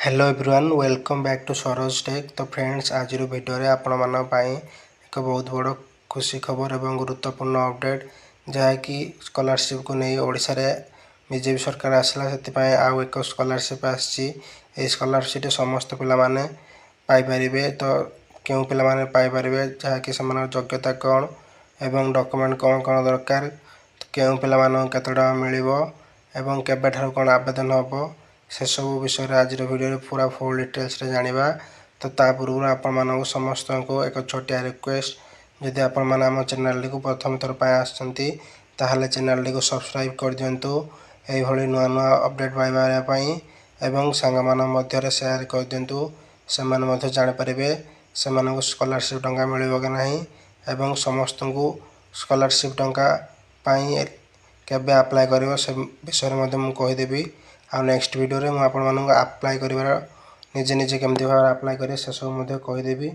Hello everyone welcome back to Saroj tech. तो friends आज video रे आपण मान एक बहुत बड़ खुशी खबर एवं गुरुत्वपूर्ण अपडेट जहाँकि स्कॉलरशिप को नहीं ओडिशा रे बीजेपी सरकार आसला से आउ एक स्कॉलरशिप आसी स्कॉलरशिप समस्त पिला माने पाई परिबे। तो क्यों पिला माने पाई परिबे जहाँकि समान योग्यता कौन एवं डॉक्यूमेंट कौन कौन दरकार क्यों पिला मान केते टका मिलिबो एवं केबे ठार कौन आवेदन हबो से सब विषय आज वीडियो पूरा फुल डिटेल्स रे जानिबा। तो ता पूर्व आपण मानक समस्त को एक छोटिया रिक्वेस्ट जदि आपण माने हम चैनल को प्रथम थर पाए आछंती ताहले चैनल को सब्सक्राइब कर दियंतु एई भली नुआ नुआ अपडेट पाइबा पई एवं संग मान मध्य रे शेयर कर दियंतु से माने मध्य जान परिबे से मानक स्कॉलरशिप टंका मिलिबो कि नाही एवं समस्त को स्कॉलरशिप टंका पई केबे अप्लाई करिवो से विषय रे मध्य मु कहि देबी। आ नेक्स्ट वीडियो रे मु आपण मानक अप्लाई करिवार निजे निजे केमती भाव अप्लाई करिवे से सब मध्य कहि देबी।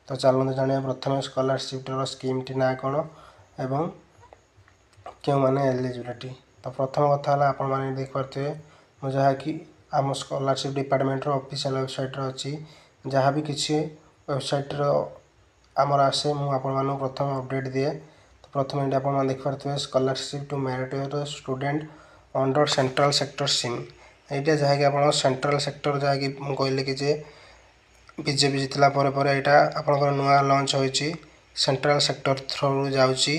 तो चलते जानिए प्रथम स्कॉलरशिप स्कीम टी ना कौन एवं क्यों माने एलिजिबिलिटी। तो प्रथम कथा है आपण माने देख पारथिबे मु जहाँकि आम स्कॉलरशिप डिपार्टमेंट ऑफिशियल वेबसाइट अच्छी जहाँ भी किसी वेबसाइट आमर आसे मुझे प्रथम अपडेट दिए। तो प्रथम ये आप देखिए scholarship to meritorious student under central sector scheme यहाँ जहाँकि आप सेंट्रल सेक्टर जहाँकि कहले कि बीजेपी जीतला यहाँ आपंकर नुआ लॉन्च होती सेंट्रल सेक्टर थ्रू जाऊँगी।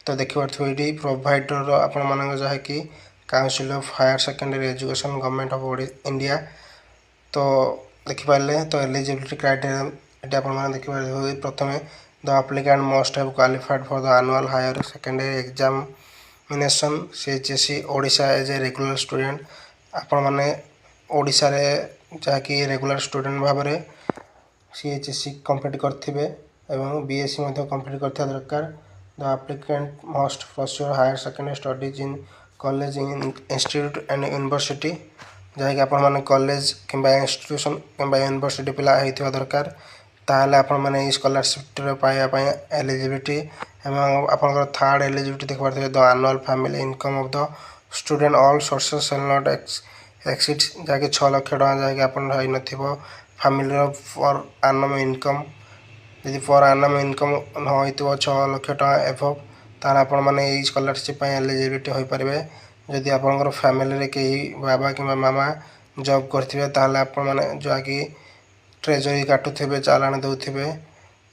तो देखिए ये प्रोवाइडर आपण मान जहाँकि council of higher secondary education government of India. तो देखिपारे तो एलिजिबिलिटी क्राइटेरिया ये आप देखिए प्रथम the applicant must have qualified for the annual higher secondary examination CHSE Odisha as a regular student आपण मैंने ओडिशा रे जहाँकि रेगुलर स्टूडेंट भाव में CHSE कंप्लीट करथिबे एवं BSc मध्य कंप्लीट करथिया दरकार। The applicant must pursue higher secondary studies in college in institute and university जहाँकि आपण मैंने कॉलेज किंबा इंस्टीट्यूशन किंबा यूनिवर्सिटी पिला होइथिबा दरकार ताहले आपण मैंने स्कॉलरशिप पाइबा एलिजिबिलिटी एवं आपंकर थर्ड एलिजिबिलिटी देख पारे the annual family income of the student all sources shall not exceed जहाँकि 6 लाख टका जहाँकि आपन होई नथिबो फैमिली फॉर एनम इनकम यदि फॉर एनम इनकम होइतिबो 6 लाख टका एभव तार आपण माने ई स्कॉलरशिप एलिजिबिलिटी होई परिबे। यदि आपनकर फैमिली रे केही बाबा किंबा मामा जॉब करथिबे ताहले आपण माने जहाँकि ट्रेजरी काटुथिबे चालान दउथिबे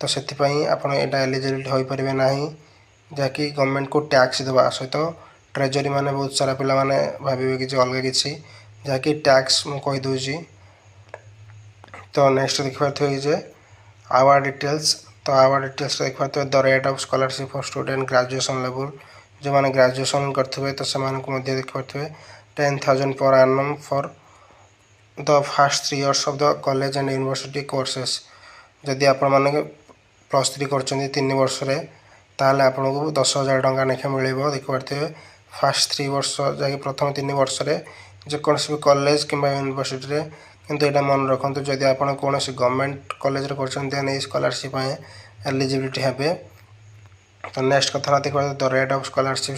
तो सेथिपई आपण एटा एलिजिबिलिटी होई परिबे नाही जहाँकि गवर्नमेंट को टैक्स देवा सहित ट्रेजरी माने बहुत सारा पिला माने भाबिबे कि अलग किसी जहाँकि टैक्स मु कहि दूची। तो नेक्स्ट देखिए जे आवर डिटेल्स तो आवर डिटेल्स देखिए the rate of scholarship for student graduation level जो मैंने ग्रेजुएशन करते तो से देखिए 10,000 per annum for the first 3 years of the college and university courses जदि आपण माने +3 कर 3 वर्ष रे ताहले आपन को 10,000 टंका नेखे मिलिबो। देखिए फर्स्ट 3 वर्ष जहाँकि प्रथम 3 वर्ष रे जेकोसी भी कॉलेज किंबा यूनिवर्सिटी रे किंतु एटा मन रखंतु जदि आपण कौन गवर्नमेंट कॉलेज रे करछन स्कॉलरशिप एलिजिबिलिटी हेबे। तो नेक्स्ट कथा देखिए the rate of scholarship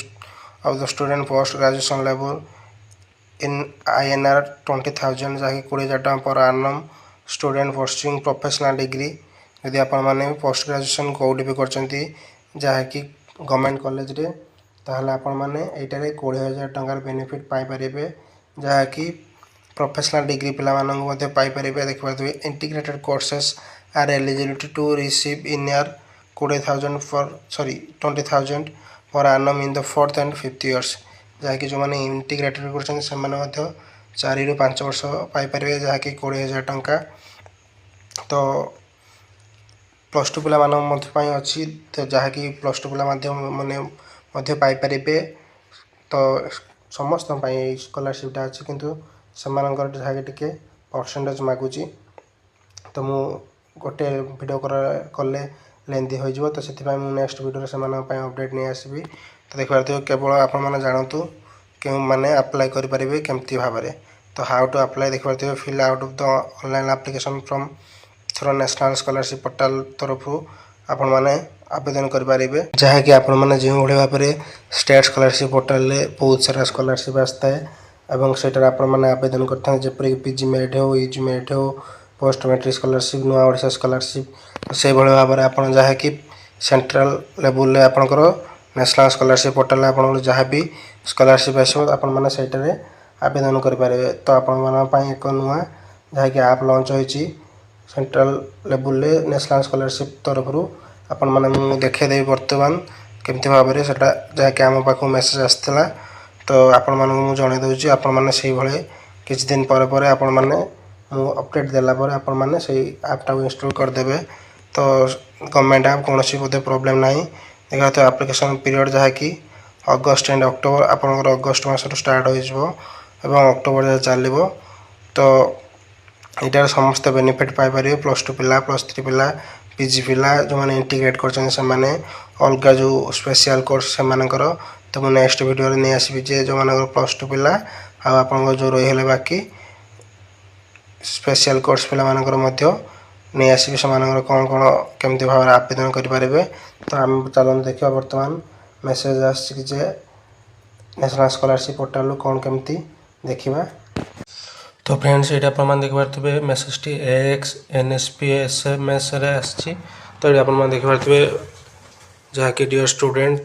of the student post graduation level in INR 20,000 जहाँकि 20,000 टका per annum student pursuing professional degree यदि आपण माने पोस्ट ग्रेजुएशन कोडी भी करछंती जहाँकि गवर्नमेंट कॉलेज रे ताहले आपण माने एटारे 20,000 टंकार बेनिफिट पाई परिबे जहाँकि प्रोफेशनल डिग्री पिला मानन मध्ये पाई परिबे। देखिए integrated courses are eligibility to receive in year 20,000 per annum in the 4th and 5th years जहाँकि जो मैंने इंटीग्रेटेड कर 4 ରୁ 5 वर्ष पाइपर जहाँकि 20,000 टंका। तो +2 पिला अच्छी तो जहाँकि +2 पिला मैंने पाइपर तो समस्त स्कॉलरशिपटा अच्छी किंतु सेमानकर जहाँकि टिके परसेंटेज मागुची। तो मु गोटे वीडियो कले लेंदी हो तो से नेक्स्ट वीडियो से अपडेट नहीं आसबि। तो देखिए केवल आपण जानतु क्यों माने अप्लाई करें केमती भाव में। तो हाउ टू अप्लाई देखिए fill out of the online application from through national scholarship portal तरफ आपण माने आवेदन करें जहाँकि आपण माने जो भाव में स्टेट स्कॉलरशिप पोर्टल बहुत सारा स्कॉलरशिप आसता है ଏବଂ ସେଠାରେ ଆପଣମାନେ ଆବେଦନ କରିଥାନ୍ତି, ଯେପରିକି ପିଜି ମେରିଟ୍ ହେଉ, ୟୁଜି ମେରିଟ୍ ହେଉ, ପୋଷ୍ଟ ମ୍ୟାଟ୍ରିକ୍ ସ୍କଲାରସିପ୍, ନୂଆ ଓଡ଼ିଶା ସ୍କଲାରସିପ୍। ସେଇଭଳି ଭାବରେ ଆପଣ ଯାହାକି ସେଣ୍ଟ୍ରାଲ ଲେବୁଲରେ ଆପଣଙ୍କର ନ୍ୟାସନାଲ୍ ସ୍କଲାରସିପ୍ ପୋର୍ଟାଲରେ ଆପଣଙ୍କର ଯାହା ବି ସ୍କଲାରସିପ୍ ଆସିବ ଆପଣମାନେ ସେଇଟାରେ ଆବେଦନ କରିପାରିବେ। ତ ଆପଣମାନଙ୍କ ପାଇଁ ଏକ ନୂଆ ଯାହାକି ଆପ୍ ଲଞ୍ଚ ହୋଇଛି ସେଣ୍ଟ୍ରାଲ ଲେବୁଲରେ ନ୍ୟାସନାଲ୍ ସ୍କଲାରସିପ୍ ତରଫରୁ। ଆପଣମାନେ ମୁଁ ଦେଖାଇଦେବି ବର୍ତ୍ତମାନ କେମିତି ଭାବରେ ସେଇଟା ଯାହାକି ଆମ ପାଖକୁ ମେସେଜ୍ ଆସିଥିଲା। ତ ଆପଣମାନଙ୍କୁ ମୁଁ ଜଣାଇ ଦେଉଛି, ଆପଣମାନେ ସେଇଭଳି କିଛି ଦିନ ପରେ ଆପଣମାନେ ମୁଁ ଅପଡ଼େଟ୍ ଦେଲା ପରେ ଆପଣମାନେ ସେଇ ଆପ୍ଟାକୁ ଇନଷ୍ଟଲ୍ କରିଦେବେ। ତ ଗଭର୍ଣ୍ଣମେଣ୍ଟ ଆପ୍ କୌଣସି ବୋଧେ ପ୍ରୋବ୍ଲେମ୍ ନାହିଁ। ଦେଖା ତ ଆପ୍ଲିକେସନ୍ ପିରିୟଡ଼ ଯାହାକି ଅଗଷ୍ଟ ଏଣ୍ଡ ଅକ୍ଟୋବର, ଆପଣଙ୍କର ଅଗଷ୍ଟ ମାସରୁ ଷ୍ଟାର୍ଟ ହୋଇଯିବ ଏବଂ ଅକ୍ଟୋବର ଯାଏଁ ଚାଲିବ। ତ ଏଇଟାର ସମସ୍ତେ ବେନିଫିଟ୍ ପାଇପାରିବେ, +2 ପିଲା, +3 ପିଲା, ପିଜି ପିଲା, ଯେଉଁମାନେ ଇଣ୍ଟିଗ୍ରେଟ୍ କରିଛନ୍ତି ସେମାନେ, ଅଲଗା ଯେଉଁ ସ୍ପେଶିଆଲ୍ କୋର୍ସ ସେମାନଙ୍କର। ତ ମୁଁ ନେକ୍ସଟ ଭିଡ଼ିଓରେ ନେଇ ଆସିବି ଯେ ଯେଉଁମାନଙ୍କର +2 ପିଲା ଆଉ ଆପଣଙ୍କର ଯେଉଁ ରହିଗଲେ ବାକି ସ୍ପେଶିଆଲ୍ କୋର୍ସ ପିଲାମାନଙ୍କର ମଧ୍ୟ ନେଇ ଆସିବି, ସେମାନଙ୍କର କ'ଣ କେମିତି ଭାବରେ ଆବେଦନ କରିପାରିବେ। ତ ଆମେ ଚାଲନ୍ତୁ ଦେଖିବା ବର୍ତ୍ତମାନ ମେସେଜ୍ ଆସିଛି କି ଯେ ନ୍ୟାସନାଲ୍ ସ୍କଲାରସିପ୍ ପୋର୍ଟାଲରୁ କ'ଣ କେମିତି ଦେଖିବା। ତ ଫ୍ରେଣ୍ଡସ୍ ଏଇଠି ଆପଣମାନେ ଦେଖିପାରୁଥିବେ ମେସେଜଟି AXNSPSMSରେ ଆସିଛି। ତ ଏଇଠି ଆପଣମାନେ ଦେଖିପାରୁଥିବେ ଯାହାକି ଡିଅର୍ ଷ୍ଟୁଡେଣ୍ଟ,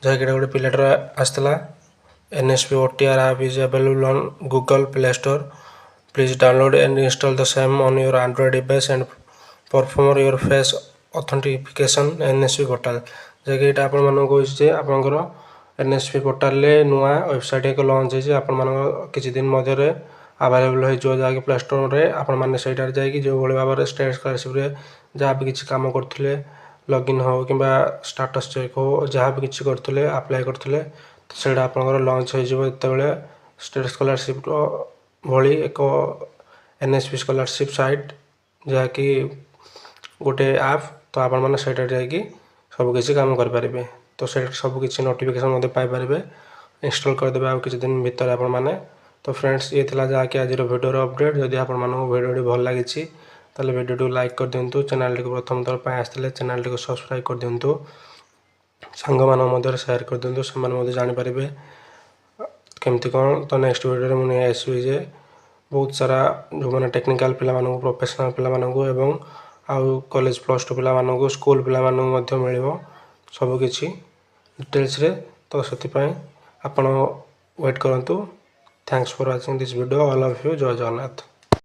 ଯାହାକି ଏଇଟା ଗୋଟେ ପିଲାଟାର ଆସିଥିଲା। NSP OTR app is available on Google Play Store. Please download and install the same on your Android device and perform your face authentication NSP portal। ଯାହାକି ଏଇଟା ଆପଣମାନଙ୍କୁ କହୁଛି ଯେ ଆପଣଙ୍କର NSP ପୋର୍ଟାଲରେ ନୂଆ ୱେବସାଇଟ୍ ଏକ ଲଞ୍ଚ ହେଇଛି, ଆପଣମାନଙ୍କ କିଛି ଦିନ ମଧ୍ୟରେ ଆଭେଲେବଲ୍ ହୋଇଯିବ। ଯାହାକି ପ୍ଲେ ଷ୍ଟୋରରେ ଆପଣମାନେ ସେଇଟାରେ ଯାଇକି ଯେଉଁଭଳି ଭାବରେ ଷ୍ଟେଟ୍ ସ୍କଲାରସିପ୍ରେ ଯାହା ବି କିଛି କାମ କରୁଥିଲେ, ଲଗ୍ଇନ୍ ହେଉ କିମ୍ବା ଷ୍ଟାଟସ୍ ଚେକ୍ ହେଉ, ଯାହା ବି କିଛି କରୁଥିଲେ ଆପ୍ଲାଏ କରୁଥିଲେ, ତ ସେଇଟା ଆପଣଙ୍କର ଲଞ୍ଚ ହୋଇଯିବ ଯେତେବେଳେ ଷ୍ଟେଟ୍ ସ୍କଲାରସିପ୍ର ଭଳି ଏକ NSP ସ୍କଲାରସିପ୍ ସାଇଟ୍ ଯାହାକି ଗୋଟେ ଆପ୍। ତ ଆପଣମାନେ ସେଇଟାରେ ଯାଇକି ସବୁକିଛି କାମ କରିପାରିବେ। ତ ସେଇଟା ସବୁକିଛି ନୋଟିଫିକେସନ୍ ମଧ୍ୟ ପାଇପାରିବେ, ଇନଷ୍ଟଲ୍ କରିଦେବେ ଆଉ କିଛି ଦିନ ଭିତରେ ଆପଣମାନେ। ତ ଫ୍ରେଣ୍ଡସ୍ ଇଏ ଥିଲା ଯାହାକି ଆଜିର ଭିଡ଼ିଓର ଅପଡ଼େଟ୍। ଯଦି ଆପଣମାନଙ୍କୁ ଭିଡ଼ିଓଟି ଭଲ ଲାଗିଛି ତାହେଲେ ଭିଡ଼ିଓଟିକୁ ଲାଇକ୍ କରିଦିଅନ୍ତୁ, ଚ୍ୟାନେଲଟିକୁ ପ୍ରଥମ ଥର ପାଇଁ ଆସିଥିଲେ ଚ୍ୟାନେଲଟିକୁ ସବସ୍କ୍ରାଇବ୍ କରିଦିଅନ୍ତୁ, ସାଙ୍ଗମାନଙ୍କ ମଧ୍ୟରେ ସେୟାର କରିଦିଅନ୍ତୁ, ସେମାନେ ମଧ୍ୟ ଜାଣିପାରିବେ କେମିତି କ'ଣ। ତ ନେକ୍ସଟ ଭିଡ଼ିଓରେ ମୁଁ ନେଇ ଆସିବି ଯେ ବହୁତ ସାରା ଯେଉଁମାନେ ଟେକ୍ନିକାଲ୍ ପିଲାମାନଙ୍କୁ, ପ୍ରୋଫେସନାଲ୍ ପିଲାମାନଙ୍କୁ ଏବଂ ଆଉ କଲେଜ +2 ପିଲାମାନଙ୍କୁ, ସ୍କୁଲ ପିଲାମାନଙ୍କୁ ମଧ୍ୟ ମିଳିବ ସବୁକିଛି ଡିଟେଲ୍ସରେ। ତ ସେଥିପାଇଁ ଆପଣ ୱେଟ୍ କରନ୍ତୁ। Thanks for watching this video, all of you. ଜୟ ଜଗନ୍ନାଥ।